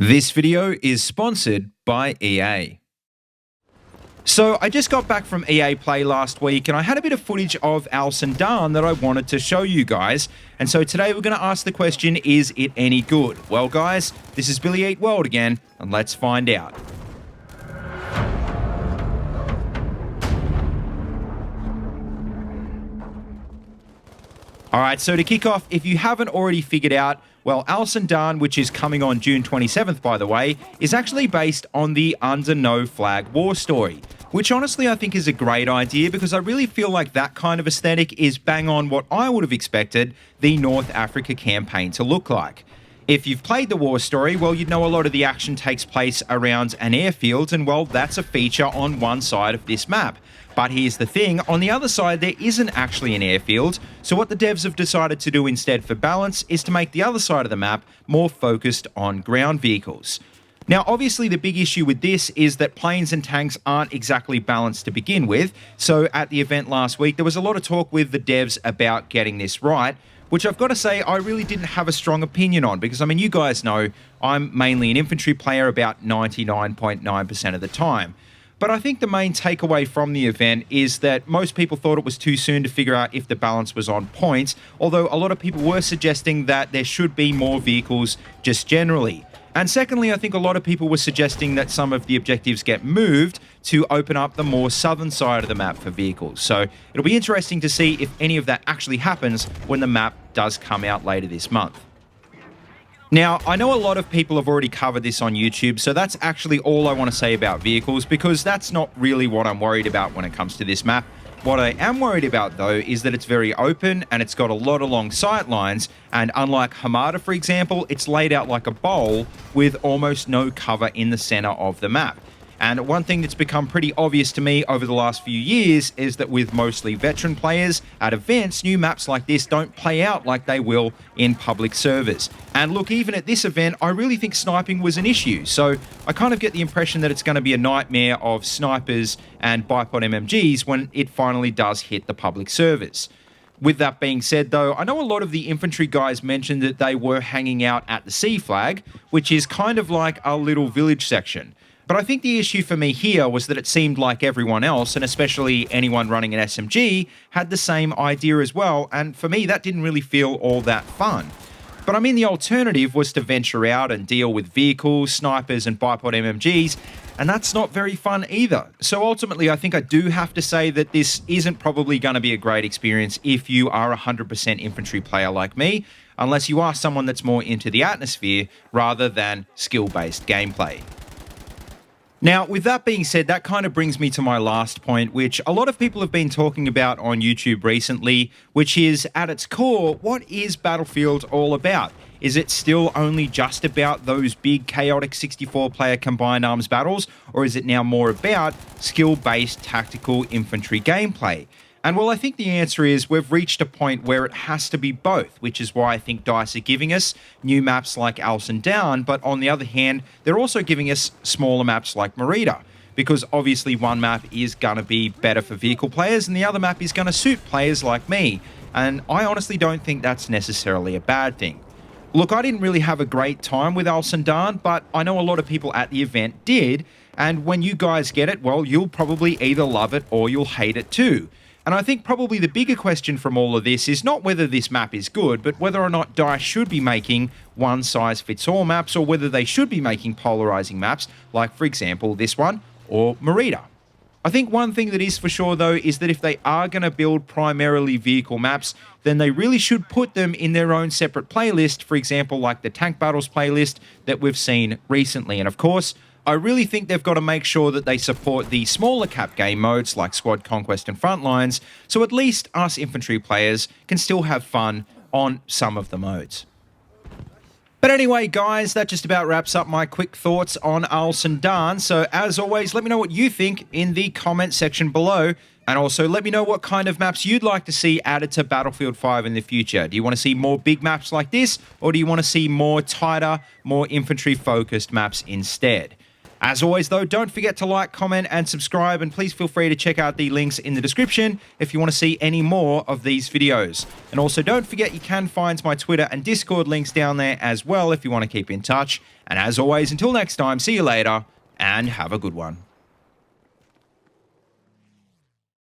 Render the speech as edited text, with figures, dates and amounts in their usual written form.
This video is sponsored by EA. So I just got back from EA Play last week and I had a bit of footage of Sundan that I wanted to show you guys. And so today we're going to ask the question, is it any good? Well guys, this is Billyeatworld again and let's find out. Alright, so to kick off, if you haven't already figured out, well, Sundan, which is coming on June 27th, by the way, is actually based on the Under No Flag war story, which honestly I think is a great idea because I really feel like that kind of aesthetic is bang on what I would have expected the North Africa campaign to look like. If you've played the war story, well, you'd know a lot of the action takes place around an airfield, and well, that's a feature on one side of this map. But here's the thing, on the other side there isn't actually an airfield, so what the devs have decided to do instead for balance is to make the other side of the map more focused on ground vehicles. Now obviously the big issue with this is that planes and tanks aren't exactly balanced to begin with, so at the event last week there was a lot of talk with the devs about getting this right, which I've got to say I really didn't have a strong opinion on because, I mean, you guys know I'm mainly an infantry player about 99.9% of the time. But I think the main takeaway from the event is that most people thought it was too soon to figure out if the balance was on point, although a lot of people were suggesting that there should be more vehicles just generally. And secondly, I think a lot of people were suggesting that some of the objectives get moved to open up the more southern side of the map for vehicles. So it'll be interesting to see if any of that actually happens when the map does come out later this month. Now, I know a lot of people have already covered this on YouTube, so that's actually all I want to say about vehicles because that's not really what I'm worried about when it comes to this map. What I am worried about, though, is that it's very open and it's got a lot of long sight lines, and unlike Hamada, for example, it's laid out like a bowl with almost no cover in the center of the map. And one thing that's become pretty obvious to me over the last few years is that with mostly veteran players at events, new maps like this don't play out like they will in public servers. And look, even at this event, I really think sniping was an issue. So I kind of get the impression that it's going to be a nightmare of snipers and bipod MMGs when it finally does hit the public servers. With that being said, though, I know a lot of the infantry guys mentioned that they were hanging out at the C flag, which is kind of like a little village section. But I think the issue for me here was that it seemed like everyone else, and especially anyone running an SMG, had the same idea as well, and for me that didn't really feel all that fun. But I mean, the alternative was to venture out and deal with vehicles, snipers and bipod MMGs, and that's not very fun either. So ultimately I think I do have to say that this isn't probably going to be a great experience if you are a 100% infantry player like me, unless you are someone that's more into the atmosphere rather than skill-based gameplay. Now, with that being said, that kind of brings me to my last point, which a lot of people have been talking about on YouTube recently, which is, at its core, what is Battlefield all about? Is it still only just about those big chaotic 64-player combined arms battles, or is it now more about skill-based tactical infantry gameplay? And well, I think the answer is we've reached a point where it has to be both, which is why I think DICE are giving us new maps like Sundan, but on the other hand, they're also giving us smaller maps like Merida, because obviously one map is going to be better for vehicle players and the other map is going to suit players like me, and I honestly don't think that's necessarily a bad thing. Look, I didn't really have a great time with Sundan, but I know a lot of people at the event did, and when you guys get it, well, you'll probably either love it or you'll hate it too. And I think probably the bigger question from all of this is not whether this map is good, but whether or not DICE should be making one-size-fits-all maps, or whether they should be making polarizing maps, like, for example, this one, or Merida. I think one thing that is for sure, though, is that if they are going to build primarily vehicle maps, then they really should put them in their own separate playlist, for example, like the Tank Battles playlist that we've seen recently. And of course, I really think they've got to make sure that they support the smaller cap game modes like Squad Conquest and Frontlines, so at least us infantry players can still have fun on some of the modes. But anyway, guys, that just about wraps up my quick thoughts on Sundan. So as always, let me know what you think in the comment section below. And also let me know what kind of maps you'd like to see added to Battlefield 5 in the future. Do you want to see more big maps like this, or do you want to see more tighter, more infantry-focused maps instead? As always, though, don't forget to like, comment, and subscribe, and please feel free to check out the links in the description if you want to see any more of these videos. And also, don't forget you can find my Twitter and Discord links down there as well if you want to keep in touch. And as always, until next time, see you later, and have a good one.